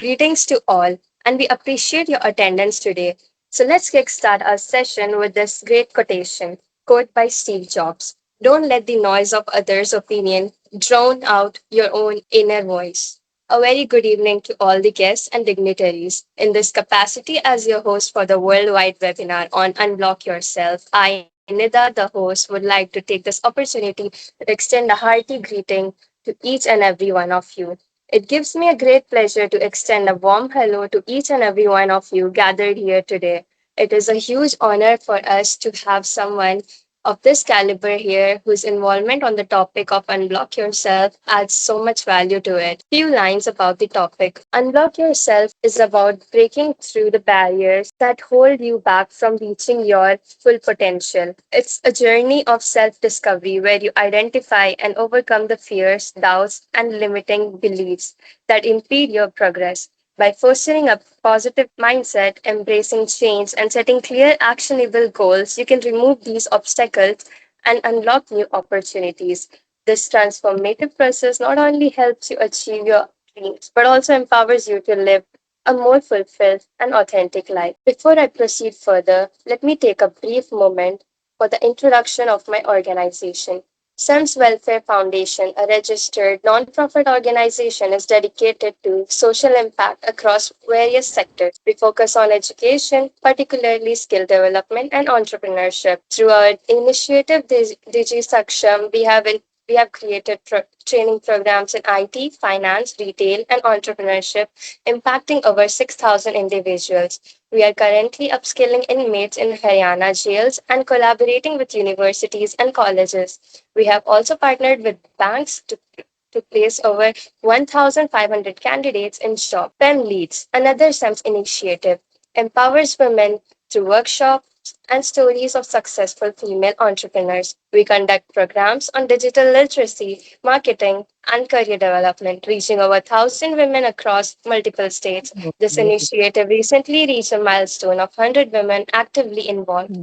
Greetings to all, and we appreciate your attendance today. So let's kickstart our session with this great quotation, quote by Steve Jobs. Don't let the noise of others' opinion drown out your own inner voice. A very good evening to all the guests and dignitaries. In this capacity as your host for the worldwide webinar on Unblock Yourself, I, Nida, the host, would like to take this opportunity to extend a hearty greeting to each and every one of you. It gives me a great pleasure to extend a warm hello to each and every one of you gathered here today. It is a huge honor for us to have someone of this caliber here whose involvement on the topic of Unblock Yourself adds so much value to it. Few lines about the topic. Unblock Yourself is about breaking through the barriers that hold you back from reaching your full potential. It's a journey of self discovery where you identify and overcome the fears, doubts, and limiting beliefs that impede your progress. By fostering a positive mindset, embracing change, and setting clear, actionable goals, you can remove these obstacles and unlock new opportunities. This transformative process not only helps you achieve your dreams, but also empowers you to live a more fulfilled and authentic life. Before I proceed further, let me take a brief moment for the introduction of my organization. SEMS Welfare Foundation, a registered non-profit organization, is dedicated to social impact across various sectors. We focus on education, particularly skill development and entrepreneurship. Through our initiative Digi Saksham, we have created training programs in IT, finance, retail, and entrepreneurship, impacting over 6,000 individuals. We are currently upskilling inmates in Haryana jails and collaborating with universities and colleges. We have also partnered with banks to place over 1,500 candidates in job. PEM Leads, another SEMS initiative, empowers women through workshops and stories of successful female entrepreneurs. We conduct programs on digital literacy, marketing, and career development, reaching over 1,000 women across multiple states. This initiative recently reached a milestone of 100 women actively involved.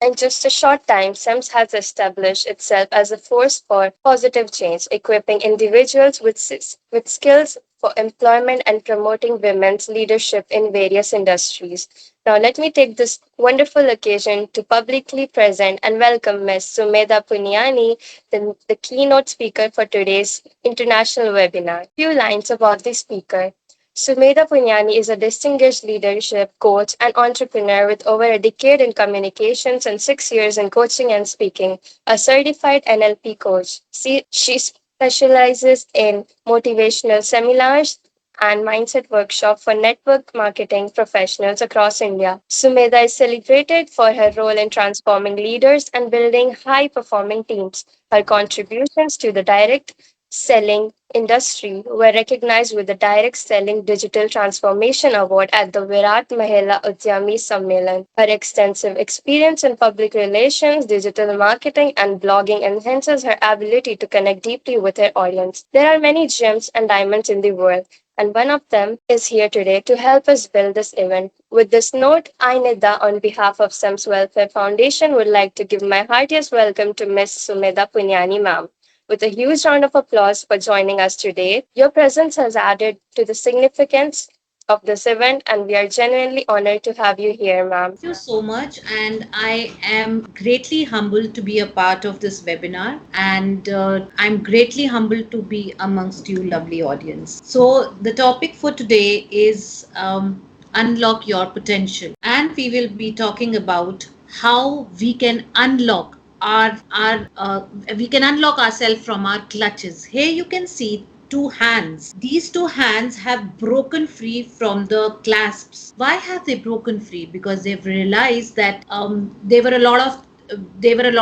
In just a short time, SEMS has established itself as a force for positive change, equipping individuals with skills for employment and promoting women's leadership in various industries. Now, let me take this wonderful occasion to publicly present and welcome Ms. Sumedha Punyani, the keynote speaker for today's international webinar. Few lines about the speaker. Sumedha Punyani is a distinguished leadership coach and entrepreneur with over a decade in communications and 6 years in coaching and speaking, a certified NLP coach. She specializes in motivational seminars and mindset workshop for network marketing professionals across India. Sumedha is celebrated for her role in transforming leaders and building high performing teams. Her contributions to the direct selling industry were recognized with the Direct Selling Digital Transformation Award at the Virat Mahela Udyami Sammelan. Her extensive experience in public relations, digital marketing, and blogging enhances her ability to connect deeply with her audience. There are many gems and diamonds in the world, and one of them is here today to help us build this event. With this note, I, Nida, on behalf of SEMS Welfare Foundation, would like to give my heartiest welcome to Ms. Sumedha Punyani, ma'am. With a huge round of applause for joining us today. Your presence has added to the significance of this event, and we are genuinely honored to have you here, ma'am. Thank you so much, and I am greatly humbled to be a part of this webinar, and I'm greatly humbled to be amongst you, lovely audience. So, the topic for today is unlock your potential, and we will be talking about how we can unlock our we can unlock ourselves from our clutches. Here you can see two hands. These two hands have broken free from the clasps. Why have they broken free? Because they've realized that there were a lot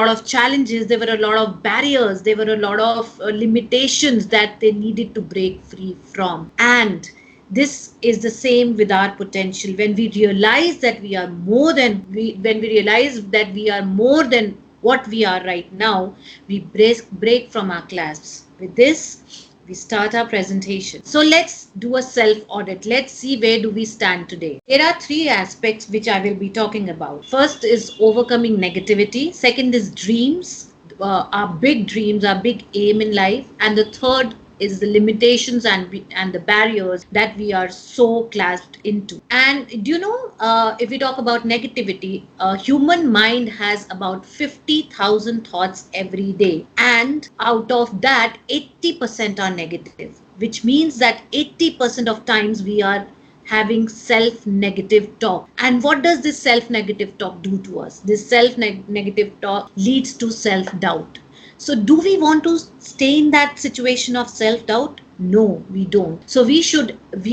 of challenges, there were a lot of barriers, there were a lot of limitations that they needed to break free from. And this is the same with our potential. When we realize that we are more than we when we realize that we are more than what we are right now, we break from our clasps. With this, we start our presentation. So let's do a self audit. Let's see where do we stand today. There are three aspects which I will be talking about. First is overcoming negativity. Second is dreams, our big dreams, our big aim in life. And the third is the limitations and the barriers that we are so clasped into. And do you know, if we talk about negativity, human mind has about 50,000 thoughts every day, and out of that 80% are negative, which means that 80% of times we are having self negative talk. And what does this self negative talk do to us? This self negative talk leads to self doubt. So do we want to stay in that situation of self doubt? No, we don't. So we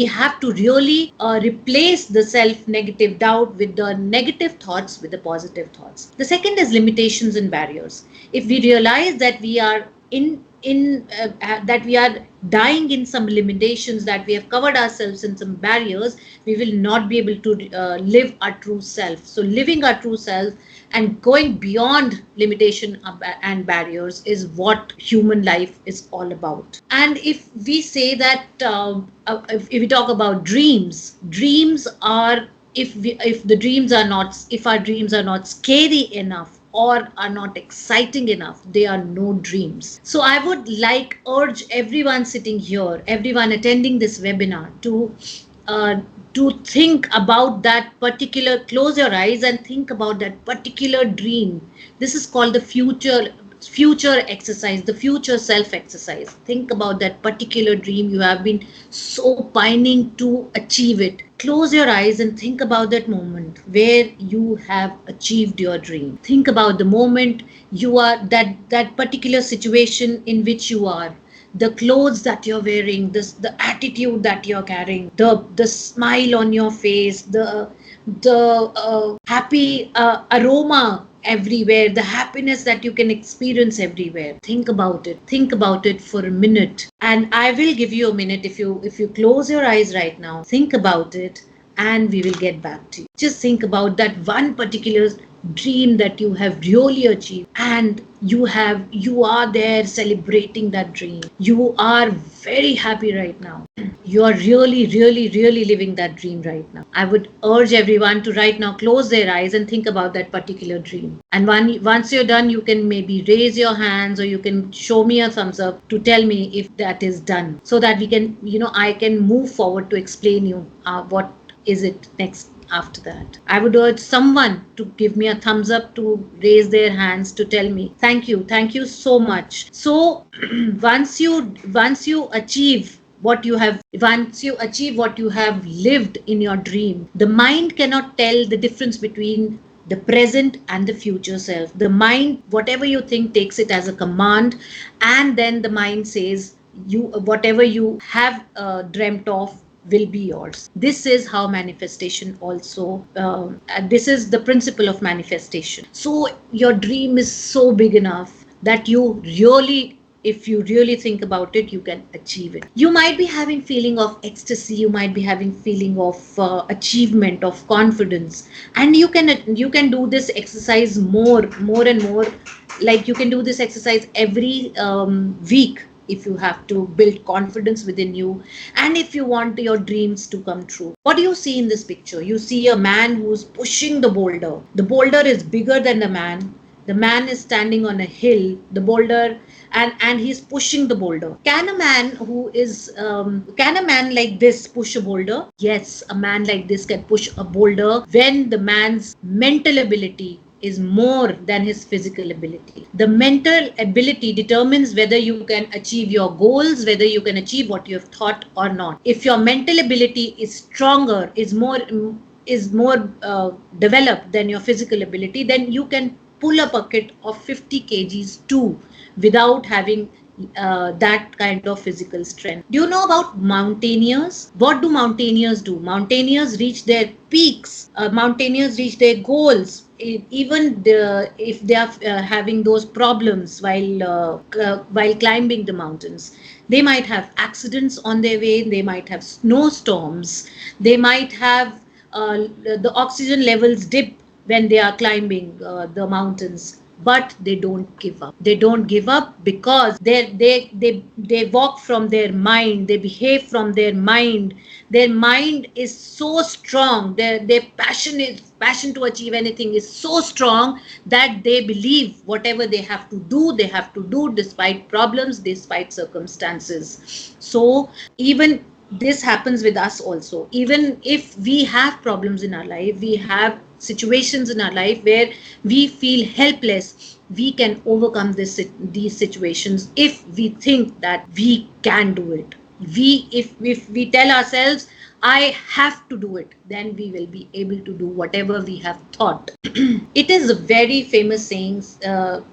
have to really replace the self negative doubt with the negative thoughts with the positive thoughts. The second is limitations and barriers. If we realize that we are in that we are dying in some limitations, that we have covered ourselves in some barriers, we will not be able to live our true self. So living our true self and going beyond limitation and barriers is what human life is all about. And if we say that if we talk about dreams are, if the dreams are not, if our dreams are not scary enough or are not exciting enough, they are no dreams. So I would like urge everyone sitting here, everyone attending this webinar, uh, to think about that particular, close your eyes and think about that particular dream. This is called the future exercise, the future self exercise. Think about that particular dream you have been so pining to achieve it. Close your eyes and think about that moment where you have achieved your dream. Think about the moment you are, that particular situation in which you are, the clothes that you're wearing, this, the attitude that you're carrying, the smile on your face, the happy aroma everywhere, the happiness that you can experience everywhere. Think about it. Think about it for a minute, and I will give you a minute. If you close your eyes right now, think about it, and we will get back to you. Just think about that one particular dream that you have really achieved, and you are there celebrating that dream. You are very happy right now. You are really living that dream right now. I would urge everyone to right now close their eyes and think about that particular dream. And once you're done, you can maybe raise your hands or you can show me a thumbs up to tell me if that is done, so that we can, I can move forward to explain you what is it next. After that, I would urge someone to give me a thumbs up, to raise their hands, to tell me thank you so much. So once you achieve what you have, once you achieve what you have lived in your dream, the mind cannot tell the difference between the present and the future self. The mind, whatever you think, takes it as a command, and then the mind says, you, whatever you have dreamt of will be yours. This is how manifestation also, this is the principle of manifestation. So your dream is so big enough that you really, if you really think about it, you can achieve it. You might be having feeling of ecstasy, you might be having feeling of achievement, of confidence, and you can do this exercise more and more. Like, you can do this exercise every week, if you have to build confidence within you, and if you want your dreams to come true. What do you see in this picture? You see a man who's pushing the boulder. The boulder is bigger than the man. The man is standing on a hill, the boulder, and he's pushing the boulder. Can a man can a man like this push a boulder? Yes, a man like this can push a boulder when the man's mental ability is more than his physical ability. The mental ability determines whether you can achieve your goals, whether you can achieve what you have thought or not. If your mental ability is stronger, is more developed than your physical ability, then you can pull a bucket of 50 kgs too, without having that kind of physical strength. Do you know about mountaineers? What do mountaineers do? Mountaineers reach their peaks. Mountaineers reach their goals. Even if they are having those problems while climbing the mountains, they might have accidents on their way. They might have snowstorms. They might have the oxygen levels dip when they are climbing the mountains. but they don't give up. They don't give up because they walk from their mind, they behave from their mind. Their mind is so strong, their passion to achieve anything is so strong that they believe whatever they have to do despite problems, despite circumstances. So even this happens with us also. Even if we have problems in our life, we have situations in our life where we feel helpless, we can overcome these situations if we think that we can do it. If we tell ourselves, I have to do it, then we will be able to do whatever we have thought. It is a very famous saying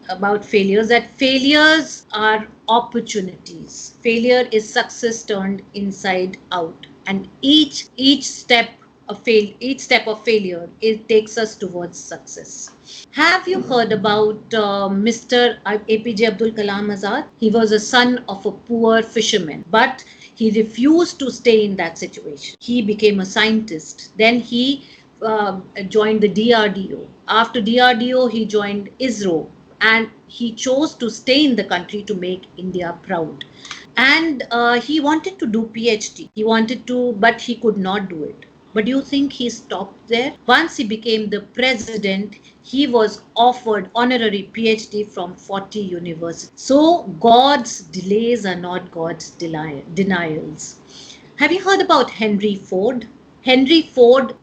about failures, that failures are opportunities. Failure is success turned inside out, and each step of failure, it takes us towards success. Have you heard about Mr. APJ Abdul Kalam Azad? He was a son of a poor fisherman, but he refused to stay in that situation. He became a scientist. Then he joined the DRDO. After DRDO, he joined ISRO, and he chose to stay in the country to make India proud. And he wanted to do PhD. He wanted to, but he could not do it. But do you think he stopped there? Once he became the president, he was offered honorary PhD from 40 universities. So God's delays are not God's denials. Have you heard about Henry Ford? Henry Ford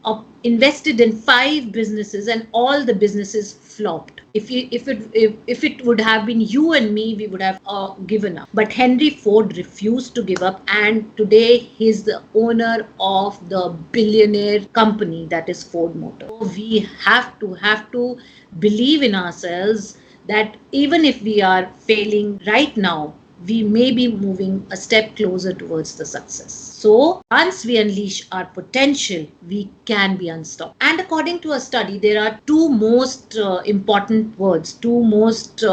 invested in 5 businesses, and all the businesses flopped. If it would have been you and me, we would have given up. But Henry Ford refused to give up, and today he's the owner of the billionaire company that is Ford Motor. So we have to believe in ourselves that even if we are failing right now, we may be moving a step closer towards the success. So once we unleash our potential, we can be unstoppable. And according to a study, there are two most important words, two most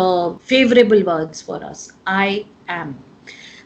favorable words for us: I am.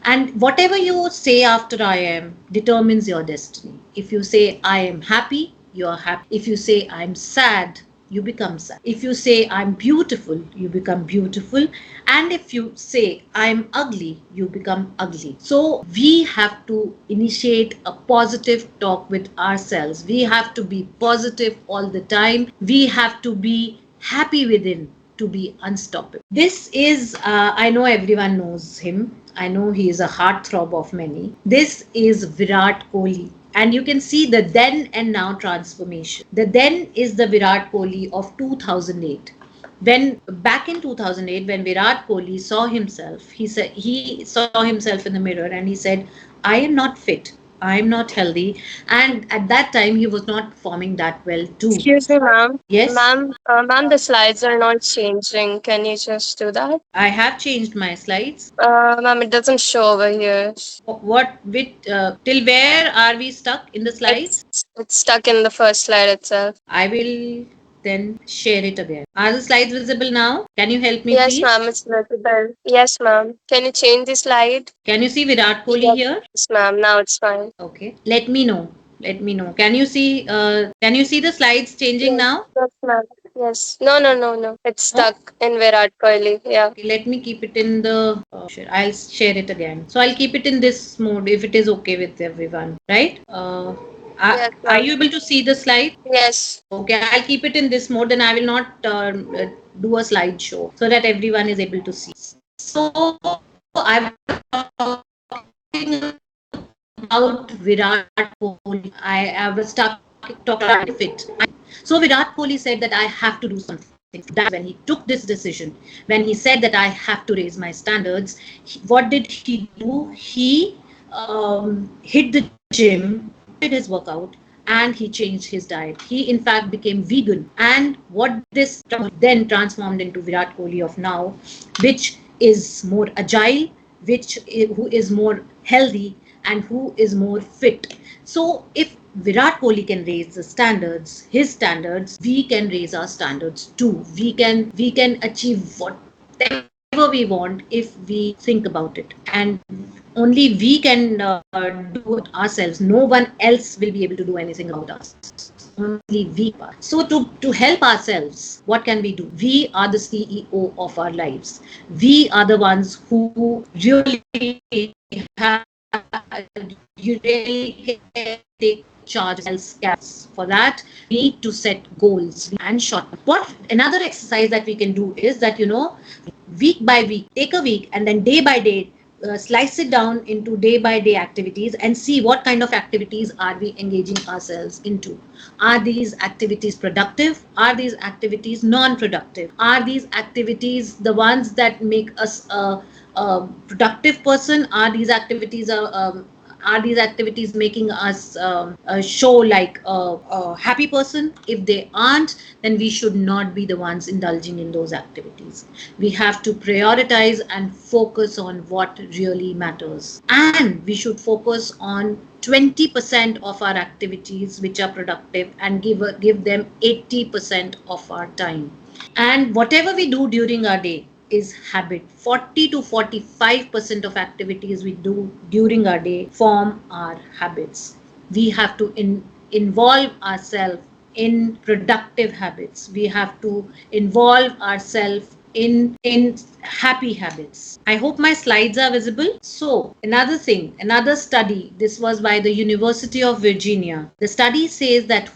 And whatever you say after I am determines your destiny. If you say I am happy, you are happy. If you say I'm sad, you become sad. If you say I'm beautiful, you become beautiful. And if you say I'm ugly, you become ugly. So we have to initiate a positive talk with ourselves. We have to be positive all the time. We have to be happy within to be unstoppable. This is, I know everyone knows him. I know he is a heartthrob of many. This is Virat Kohli. And you can see the then and now transformation. The then is the Virat Kohli of 2008. When back in 2008, when Virat Kohli saw himself, he saw himself in the mirror and he said, I am not fit. I am not healthy. And at that time, he was not performing that well too. Excuse me, ma'am. Yes, Ma'am, the slides are not changing. Can you just do that? I have changed my slides. Ma'am, it doesn't show over here. Till where are we stuck in the slides? It's stuck in the first slide itself. I will then share it again. Are the slides visible now? Can you help me, Yes, please? ma'am, it's visible. Yes, ma'am. Can you change the slide? Can you see Virat Kohli Yes, here? ma'am. Now it's fine. Okay. Let me know. Let me know. Can you see? Can you see the slides changing Yes, now? yes, ma'am. Yes. No. It's No? stuck in Virat Kohli. Yeah. Okay, let me keep it in the. I'll share it again. So I'll keep it in this mode if it is okay with everyone, right? Yes, Are ma'am. you able to see the slide? Yes. Okay, I'll keep it in this mode, and I will not do a slideshow so that everyone is able to see. So I was talking about Virat Kohli. I was talking about it. So Virat Kohli said that I have to do something. That when he took this decision, when he said that I have to raise my standards, what did he do? He hit the gym, did his workout, and he changed his diet. He in fact became vegan. And what this then transformed into Virat Kohli of now, which is more agile, who is more healthy, and who is more fit. So if Virat Kohli can raise the standards, his standards, we can raise our standards too. We can achieve whatever we want if we think about it. And only we can do it ourselves. No one else will be able to do anything about us. only weak part. So to help ourselves, what can we do? We are the CEO of our lives. We are the ones who really have, you really can take charge of ourselves. For that, we need to set goals and short. What another exercise that we can do is that, week by week, take a week and then day by day, slice it down into day by day activities and see what kind of activities are we engaging ourselves into. Are these activities productive? Are these activities non productive? Are these activities the ones that make us a productive person? Are these activities making us show like a happy person? If they aren't, then we should not be the ones indulging in those activities. We have to prioritize and focus on what really matters. And we should focus on 20% of our activities which are productive and give them 80% of our time. And whatever we do during our day is habit. 40 to 45% of activities we do during our day form our habits. We have to involve ourselves in productive habits. We have to involve ourselves in happy habits. I hope my slides are visible. So another thing, another study, this was by the University of Virginia. The study says that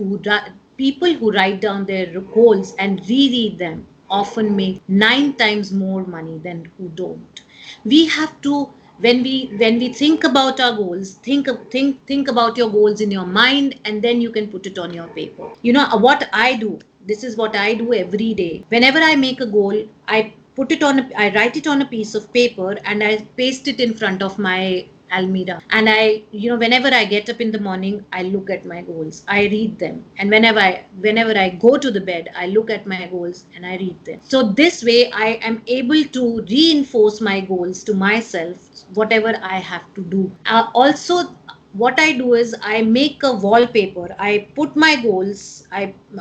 people who write down their goals and reread them often make 9 times more money than who don't. We have to, when we think about our goals, think about your goals in your mind, and then you can put it on your paper. What I do, this is what I do every day. Whenever I make a goal, I write it on a piece of paper and I paste it in front of my Almira. And whenever I get up in the morning, I look at my goals. I read them. And whenever I go to the bed, I look at my goals and I read them. So this way, I am able to reinforce my goals to myself, whatever I have to do. Also, what I do is I make a wallpaper. I put my goals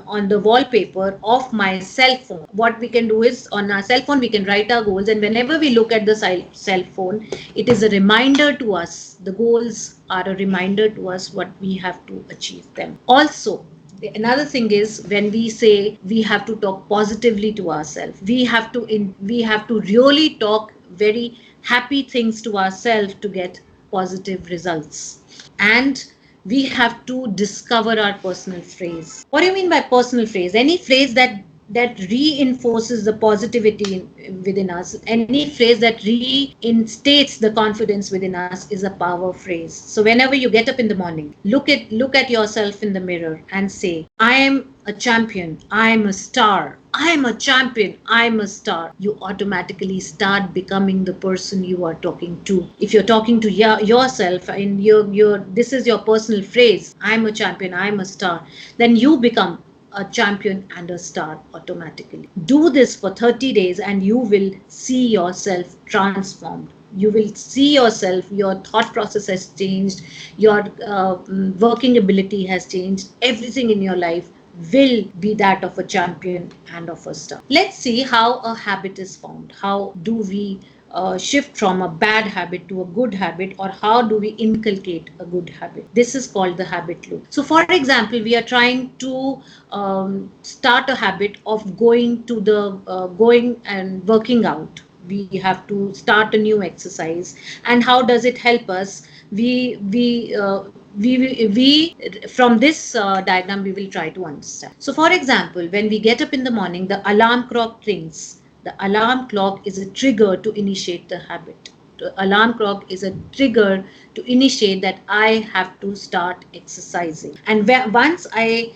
on the wallpaper of my cell phone. What we can do is on our cell phone we can write our goals, and whenever we look at the cell phone, it is a reminder to us. The goals are a reminder to us what we have to achieve them. Also, another thing is, when we say we have to talk positively to ourselves, we have to really talk very happy things to ourselves to get positive results. And we have to discover our personal phrase. What do you mean by personal phrase? Any phrase that reinforces the positivity within us, any phrase that reinstates the confidence within us, is a power phrase. So whenever you get up in the morning, look at yourself in the mirror and say, I am a champion, I am a star, I am a champion, I am a star. You automatically start becoming the person you are talking to. If you're talking to yourself and this is your personal phrase, I am a champion, I am a star, then you become a champion and a star automatically. Do this for 30 days and you will see yourself transformed. You will see yourself, your thought process has changed, your working ability has changed, everything in your life will be that of a champion and of a star. Let's see how a habit is formed. How do we shift from a bad habit to a good habit, or how do we inculcate a good habit? This is called the habit loop. So for example, we are trying to start a habit of going and working out. We have to start a new exercise. And how does it help us? We from this diagram we will try to understand. So for example, when we get up in the morning, the alarm clock rings. The alarm clock is a trigger to initiate the habit. The alarm clock is a trigger to initiate that I have to start exercising. And once I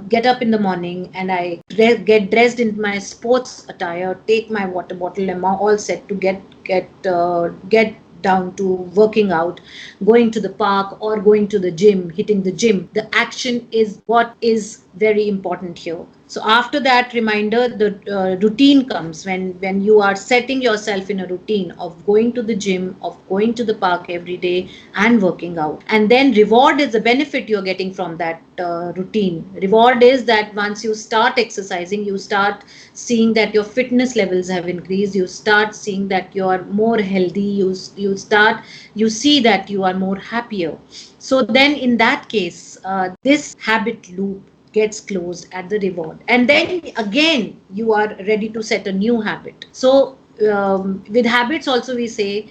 get up in the morning and I get dressed in my sports attire, take my water bottle, and I'm all set to get down to working out, going to the park or going to the gym, hitting the gym. The action is what is very important here. So after that reminder, the routine comes when you are setting yourself in a routine of going to the gym, of going to the park every day and working out. And then reward is the benefit you're getting from that routine. Reward is that once you start exercising, you start seeing that your fitness levels have increased. You start seeing that you are more healthy. You see that you are more happier. So then in that case, this habit loop gets closed at the reward, and then again you are ready to set a new habit. So with habits also we say,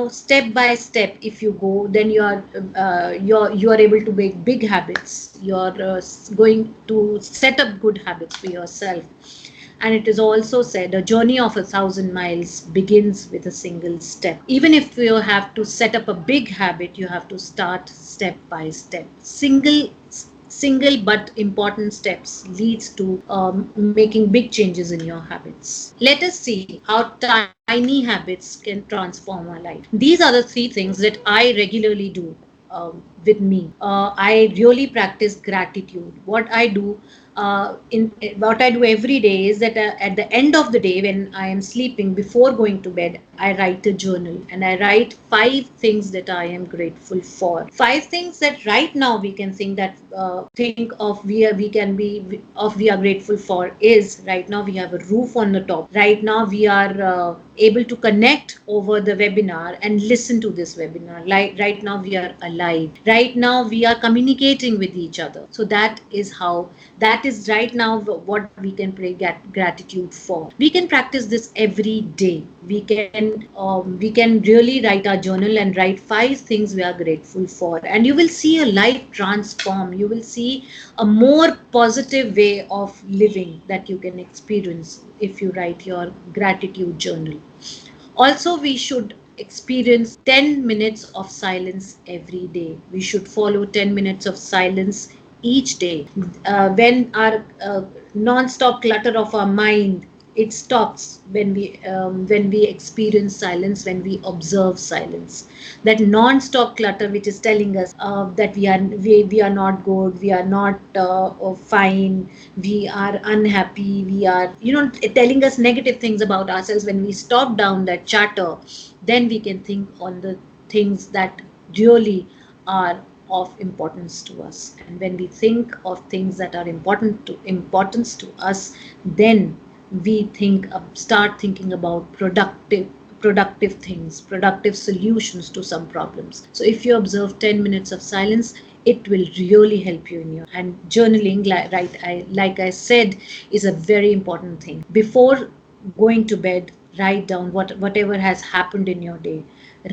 step by step, if you go, then you are able to make big habits. You're going to set up good habits for yourself. And it is also said a journey of 1,000 miles begins with a single step. Even if you have to set up a big habit, you have to start step by step. Single but important steps leads to making big changes in your habits. Let us see how tiny habits can transform our life. These are the three things that I regularly do with me. I really practice gratitude. What I do every day is that at the end of the day, when I am sleeping, before going to bed, I write a journal and I write 5 things that I am grateful for. 5 things that right now we can think of we are grateful for is: right now we have a roof on the top. Right now we are able to connect over the webinar and listen to this webinar. Like right now we are alive. Right now we are communicating with each other. So that is right now what we can pray gratitude for. We can practice this every day. We can really write our journal and write 5 things we are grateful for, and you will see a life transform. You will see a more positive way of living that you can experience if you write your gratitude journal. Also, we should experience 10 minutes of silence every day. We should follow 10 minutes of silence each day. When our non-stop clutter of our mind, it stops when we experience silence, when we observe silence. That non-stop clutter which is telling us that we are not good, we are not fine, we are unhappy, we are telling us negative things about ourselves. When we stop down that chatter, then we can think on the things that really are of importance to us. And when we think of things that are importance to us, then we start thinking about productive things, productive solutions to some problems. So if you observe 10 minutes of silence, it will really help you in your. And journaling, like I said, is a very important thing. Before going to bed, write down whatever has happened in your day.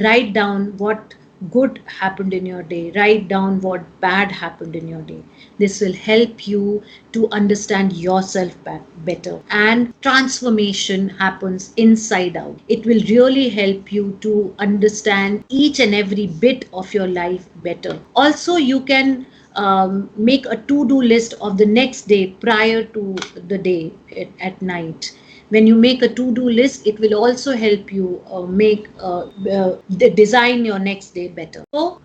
Write down what good happened in your day. Write down what bad happened in your day. This will help you to understand yourself better. And transformation happens inside out. It will really help you to understand each and every bit of your life better. Also, you can make a to-do list of the next day prior to the day at night. When you make a to-do list, it will also help you design your next day better. So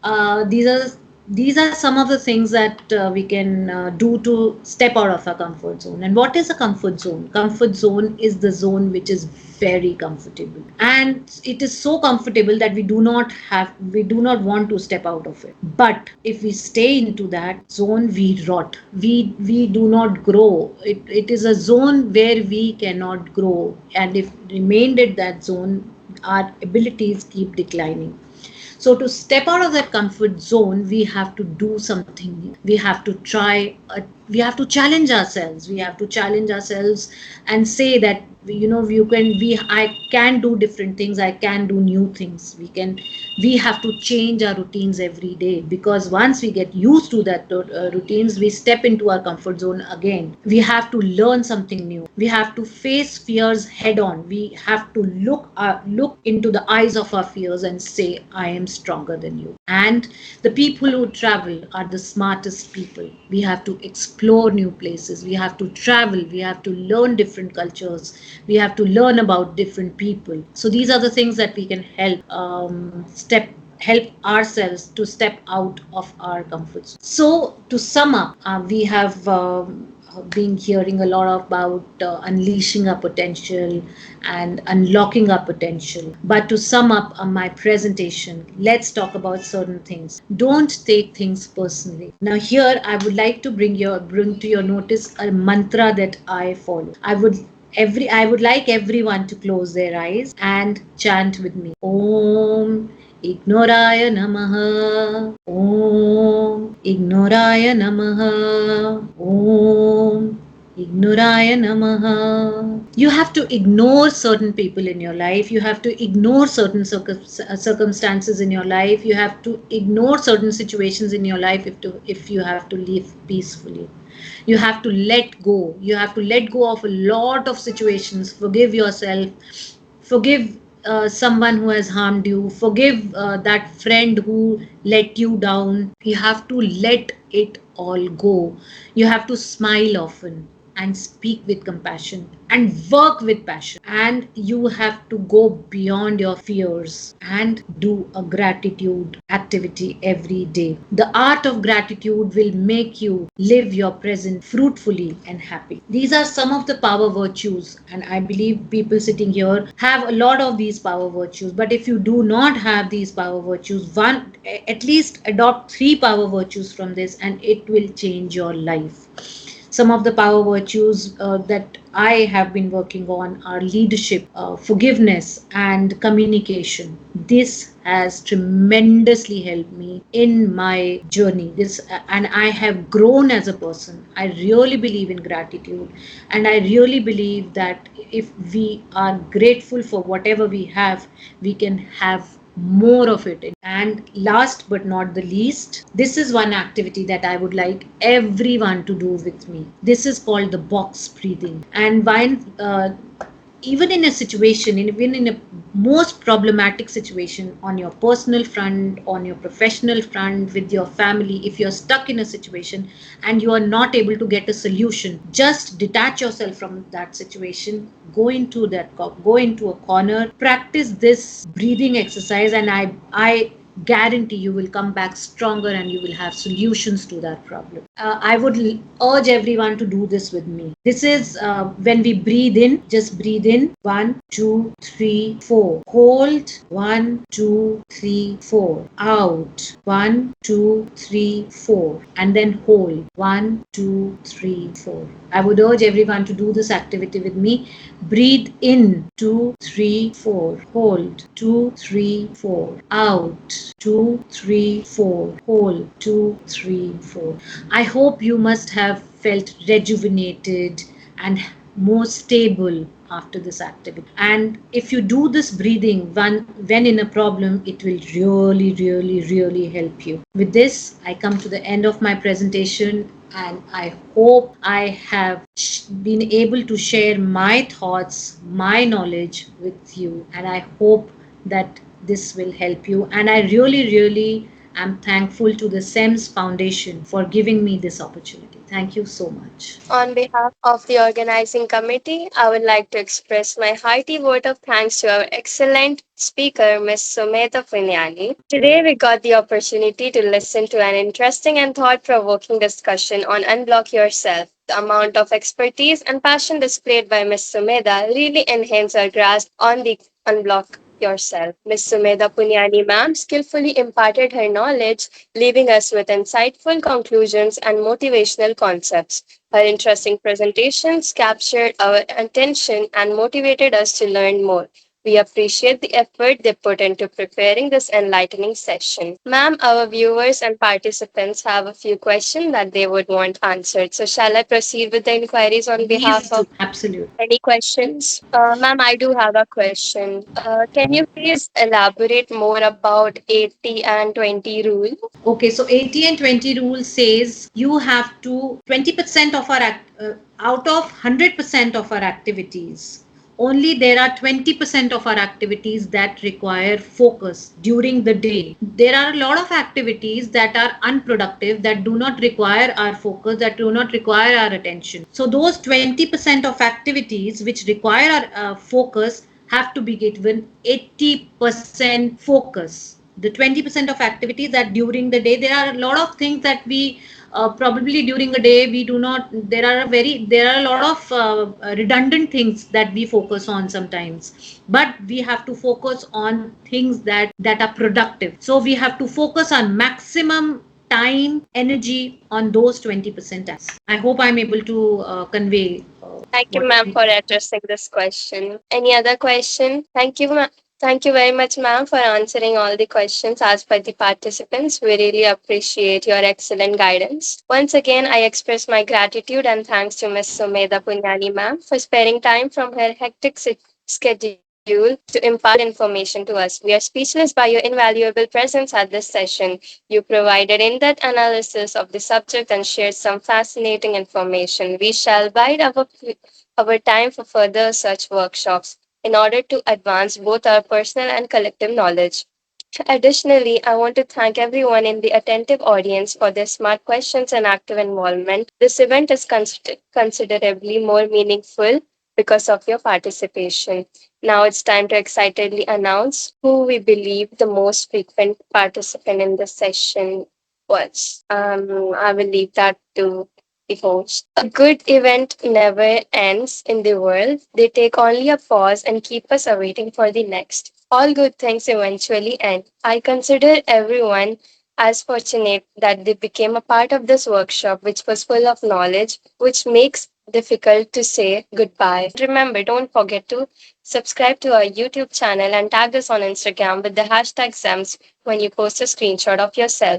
these are some of the things that we can do to step out of our comfort zone. And what is a comfort zone? Comfort zone is the zone which is very comfortable, and it is so comfortable that we do not want to step out of it. But if we stay into that zone, we rot. We do not grow. It is a zone where we cannot grow, and if remained at that zone, our abilities keep declining. So to step out of that comfort zone, we have to do something new. We have to we have to challenge ourselves. We have to challenge ourselves and say that I can do different things. I can do new things. We have to change our routines every day, because once we get used to that routines, we step into our comfort zone again. We have to learn something new. We have to face fears head on. We have to look into the eyes of our fears and say, I am stronger than you. And the people who travel are the smartest people. We have to explore new places. We have to travel. We have to learn different cultures. We have to learn about different people. So these are the things that we can help ourselves to step out of our comfort zone. So to sum up, we have been hearing a lot about unleashing our potential and unlocking our potential. But to sum up my presentation, let's talk about certain things. Don't take things personally. Now here I would like to bring to your notice a mantra that I follow. I would like everyone to close their eyes and chant with me. Om Ignoraya Namaha. Om Ignoraya Namaha. Om Ignoraya Namaha. You have to ignore certain people in your life. You have to ignore certain circumstances in your life. You have to ignore certain situations in your life if you have to live peacefully. You have to let go. You have to let go of a lot of situations. Forgive yourself. Forgive someone who has harmed you. Forgive that friend who let you down. You have to let it all go. You have to smile often and speak with compassion and work with passion, and you have to go beyond your fears and do a gratitude activity every day. The art of gratitude will make you live your present fruitfully and happy. These are some of the power virtues, and I believe people sitting here have a lot of these power virtues. But if you do not have these power virtues, one at least adopt three power virtues from this, and it will change your life. Some of the power virtues that I have been working on are leadership, forgiveness, and communication. This has tremendously helped me in my journey. And I have grown as a person. I really believe in gratitude, and I really believe that if we are grateful for whatever we have, we can have more of it. And last but not the least, this is one activity that I would like everyone to do with me. This is called the box breathing. And while even in a situation, even in a most problematic situation, on your personal front, on your professional front, with your family, if you're stuck in a situation and you are not able to get a solution, just detach yourself from that situation, go into a corner, practice this breathing exercise, and I guarantee you will come back stronger and you will have solutions to that problem. I would urge everyone to do this with me. This is when we breathe in, just breathe in 1, 2, 3, 4. Hold 1, 2, 3, 4. Out 1, 2, 3, 4. And then hold 1, 2, 3, 4. I would urge everyone to do this activity with me. Breathe in 2, 3, 4. Hold 2, 3, 4. Out 2, 3, 4. Hold 2, 3, 4. I hope you must have felt rejuvenated and more stable after this activity. And if you do this breathing when in a problem, it will really, really, really help you. With this, I come to the end of my presentation, and I hope I have been able to share my thoughts, my knowledge with you, and I hope that this will help you. And I really, really am thankful to the SEMS Foundation for giving me this opportunity. Thank you so much. On behalf of the organizing committee, I would like to express my hearty vote of thanks to our excellent speaker, Ms. Sumedha Punyani. Today, we got the opportunity to listen to an interesting and thought provoking discussion on Unblock Yourself. The amount of expertise and passion displayed by Ms. Sumedha really enhanced our grasp on the Unblock Yourself. Ms. Sumedha Punyani ma'am skillfully imparted her knowledge, leaving us with insightful conclusions and motivational concepts. Her interesting presentations captured our attention and motivated us to learn more. We appreciate the effort they put into preparing this enlightening session. Ma'am, our viewers and participants have a few questions that they would want answered. So, shall I proceed with the inquiries on Please behalf do. of Absolutely. any questions? Ma'am, I do have a question. Can you please elaborate more about 80 and 20 rule? Okay, so 80 and 20 rule says you have to 20% of out of 100% of our activities, only there are 20% of our activities that require focus during the day. There are a lot of activities that are unproductive, that do not require our focus, that do not require our attention. So those 20% of activities which require our focus have to be given 80% focus. The 20% of activities that during the day, there are a lot of things that we probably during a day we do not, there are a lot of redundant things that we focus on sometimes, but we have to focus on things that are productive. So we have to focus on maximum time, energy on those 20% tasks. I hope I'm able to convey Thank you, what ma'am, we. for addressing this question. Any other question? Thank you, ma'am. Thank you very much, ma'am, for answering all the questions asked by the participants. We really appreciate your excellent guidance. Once again, I express my gratitude and thanks to Ms. Sumeda Punyani, ma'am, for sparing time from her hectic schedule to impart information to us. We are speechless by your invaluable presence at this session. You provided in depth analysis of the subject and shared some fascinating information. We shall bide our time for further such workshops in order to advance both our personal and collective knowledge. Additionally, I want to thank everyone in the attentive audience for their smart questions and active involvement. This event is considerably more meaningful because of your participation. Now it's time to excitedly announce who we believe the most frequent participant in the session was. I will leave that to the host. A good event never ends in the world. They take only a pause and keep us awaiting for the next. All good things eventually end. I consider everyone as fortunate that they became a part of this workshop, which was full of knowledge, which makes difficult to say goodbye. Remember, don't forget to subscribe to our YouTube channel and tag us on Instagram with the hashtag SEMS when you post a screenshot of yourself.